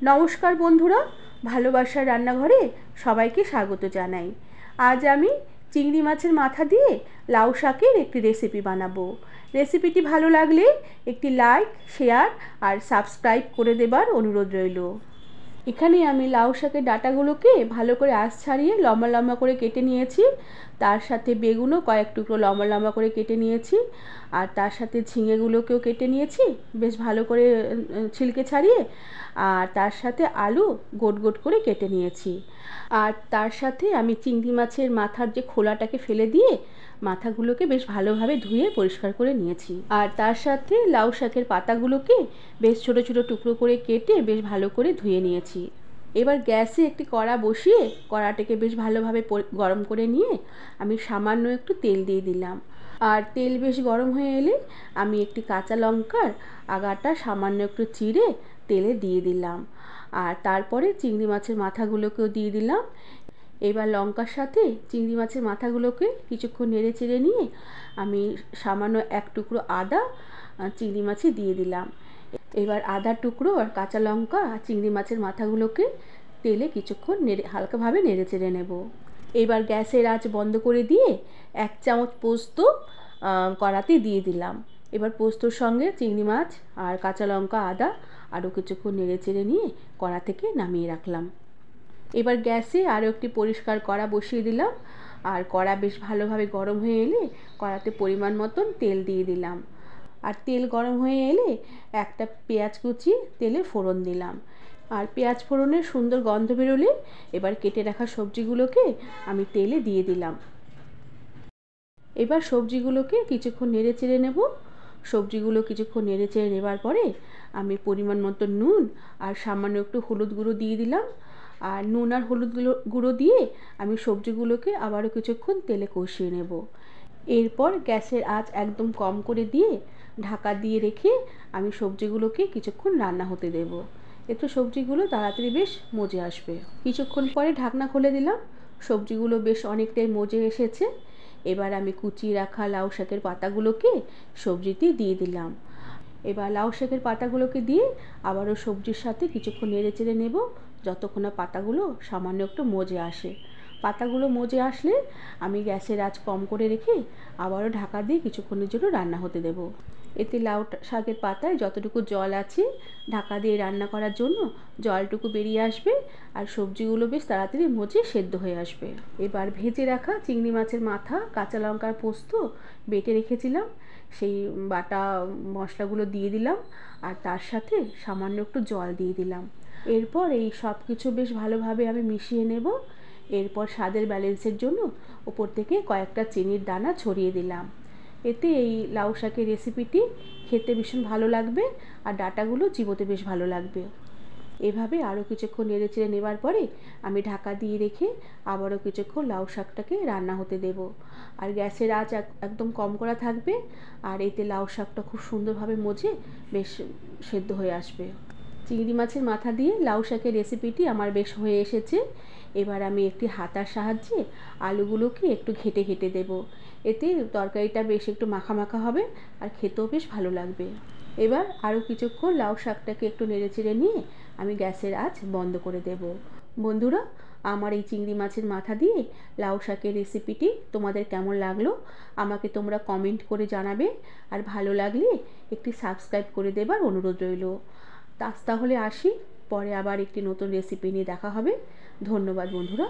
নমস্কার বন্ধুরা, ভালোবাসার রান্নাঘরে সবাইকে স্বাগত জানাই। আজ আমি চিংড়ি মাছের মাথা দিয়ে লাউ শাকের একটি রেসিপি বানাবো। রেসিপিটি ভালো লাগলে একটি লাইক, শেয়ার আর সাবস্ক্রাইব করে দেবার অনুরোধ রইল। এখানে আমি লাউ শাকের ডাঁটাগুলোকে ভালো করে আঁশ ছাড়িয়ে লম্বা লম্বা করে কেটে নিয়েছি। তার সাথে বেগুনও কয়েক টুকরো লম্বা লম্বা করে কেটে নিয়েছি, আর তার সাথে ঝিঙেগুলোকেও কেটে নিয়েছি বেশ ভালো করে ছিলকে ছাড়িয়ে। আর তার সাথে আলু গোট গোট করে কেটে নিয়েছি। আর তার সাথে আমি চিংড়ি মাছের মাথার যে খোলাটাকে ফেলে দিয়ে মাথাগুলোকে বেশ ভালোভাবে ধুয়ে পরিষ্কার করে নিয়েছি। আর তার সাথে লাউ শাকের পাতাগুলোকে বেশ ছোট ছোট টুকরো করে কেটে বেশ ভালো করে ধুয়ে নিয়েছি। এবার গ্যাসে একটি কড়া বসিয়ে কড়াটাকে বেশ ভালোভাবে গরম করে নিয়ে আমি সামান্য একটু তেল দিয়ে দিলাম। আর তেল বেশ গরম হয়ে এলে আমি একটি কাঁচা লঙ্কার আগাটা সামান্য একটু চিড়ে তেলে দিয়ে দিলাম। আর তারপরে চিংড়ি মাছের মাথাগুলোকেও দিয়ে দিলাম। এবার লঙ্কার সাথে চিংড়ি মাছের মাথাগুলোকে কিছুক্ষণ নেড়ে চেড়ে নিয়ে আমি সামান্য এক টুকরো আদা চিংড়ি মাছে দিয়ে দিলাম। এবার আদার টুকরো আর কাঁচা লঙ্কা আর চিংড়ি মাছের মাথাগুলোকে তেলে কিছুক্ষণ হালকাভাবে নেড়ে চেড়ে নেব। এবার গ্যাসের আঁচ বন্ধ করে দিয়ে 1 চামচ পোস্ত কড়াতে দিয়ে দিলাম। এবার পোস্তর সঙ্গে চিংড়ি মাছ আর কাঁচা লঙ্কা আদা আরও কিছুক্ষণ নেড়ে চেড়ে নিয়ে কড়া থেকে নামিয়ে রাখলাম। এবার গ্যাসে আরও একটি পরিষ্কার কড়া বসিয়ে দিলাম। আর কড়া বেশ ভালোভাবে গরম হয়ে এলে কড়াতে পরিমাণ মতন তেল দিয়ে দিলাম। আর তেল গরম হয়ে এলে একটা পেঁয়াজ কুচি তেলে ফোড়ন দিলাম। আর পেঁয়াজ ফোড়নের সুন্দর গন্ধ বেরোলে এবার কেটে রাখা সবজিগুলোকে আমি তেলে দিয়ে দিলাম। এবার সবজিগুলোকে কিছুক্ষণ নেড়ে চেড়ে নেব। সবজিগুলো কিছুক্ষণ নেড়ে চেড়ে নেবার পরে আমি পরিমাণ মতো নুন আর সামান্য একটু হলুদ গুঁড়ো দিয়ে দিলাম। আর নুন আর হলুদ গুঁড়ো দিয়ে আমি সবজিগুলোকে আবারও কিছুক্ষণ তেলে কষিয়ে নেব। এরপর গ্যাসের আঁচ একদম কম করে দিয়ে ঢাকা দিয়ে রেখে আমি সবজিগুলোকে কিছুক্ষণ রান্না হতে দেব। এতে সবজিগুলো তাড়াতাড়ি বেশ মজে আসবে। কিছুক্ষণ পরে ঢাকনা খুলে দিলাম। সবজিগুলো বেশ অনেকটাই মজে এসেছে। এবার আমি কুচিয়ে রাখা লাউ শাকের পাতাগুলোকে সবজিতে দিয়ে দিলাম। এবার লাউ শাকের পাতাগুলোকে দিয়ে আবারও সবজির সাথে কিছুক্ষণ নেড়ে চেড়ে নেব যতক্ষণ না পাতাগুলো সামান্য একটু মজে আসে। পাতাগুলো মজে আসলে আমি গ্যাসের আঁচ কম করে রেখে আবারও ঢাকা দিয়ে কিছুক্ষণের জন্য রান্না হতে দেব। এতে লাউ শাকের পাতায় যতটুকু জল আছে ঢাকা দিয়ে রান্না করার জন্য জলটুকু বেরিয়ে আসবে। আর সবজিগুলো বেশ তাড়াতাড়ি মজে সেদ্ধ হয়ে আসবে। এবার ভেজে রাখা চিংড়ি মাছের মাথা, কাঁচা লঙ্কার পোস্ত বেটে রেখেছিলাম সেই বাটা মশলাগুলো দিয়ে দিলাম। আর তার সাথে সামান্য একটু জল দিয়ে দিলাম। এরপর এই সব কিছু বেশ ভালোভাবে আমি মিশিয়ে নেব। এরপর স্বাদের ব্যালেন্সের জন্য উপর থেকে কয়েকটা চিনির দানা ছড়িয়ে দিলাম। এতে এই লাউ শাকের রেসিপিটি খেতে ভীষণ ভালো লাগবে আর ডাঁটাগুলো চিবোতে বেশ ভালো লাগবে। এভাবে আরও কিছুক্ষণ নেড়ে চেড়ে নেবার পরে আমি ঢাকা দিয়ে রেখে আবারও কিছুক্ষণ লাউ শাকটাকে রান্না হতে দেব। আর গ্যাসের আঁচ একদম কম করা থাকবে। আর এতে লাউ শাকটা খুব সুন্দরভাবে মজে বেশ সেদ্ধ হয়ে আসবে। চিংড়ি মাছের মাথা দিয়ে লাউ শাকের রেসিপিটি আমার বেশ হয়ে এসেছে। এবার আমি একটি হাতার সাহায্যে আলুগুলোকে একটু ঘেটে ঘেটে দেব। এতে তরকারিটা বেশ একটু মাখা মাখা হবে আর খেতেও বেশ ভালো লাগবে। এবার আরও কিছুক্ষণ লাউ শাকটাকে একটু নেড়ে চেড়ে নিয়ে আমি গ্যাসের আঁচ বন্ধ করে দেব। বন্ধুরা, আমার এই চিংড়ি মাছের মাথা দিয়ে লাউ শাকের রেসিপিটি তোমাদের কেমন লাগলো আমাকে তোমরা কমেন্ট করে জানাবে। আর ভালো লাগলে একটি সাবস্ক্রাইব করে দেবার অনুরোধ রইল। তাহলে আসি, পরে আবার একটি নতুন রেসিপি নিয়ে দেখা হবে। ধন্যবাদ বন্ধুরা।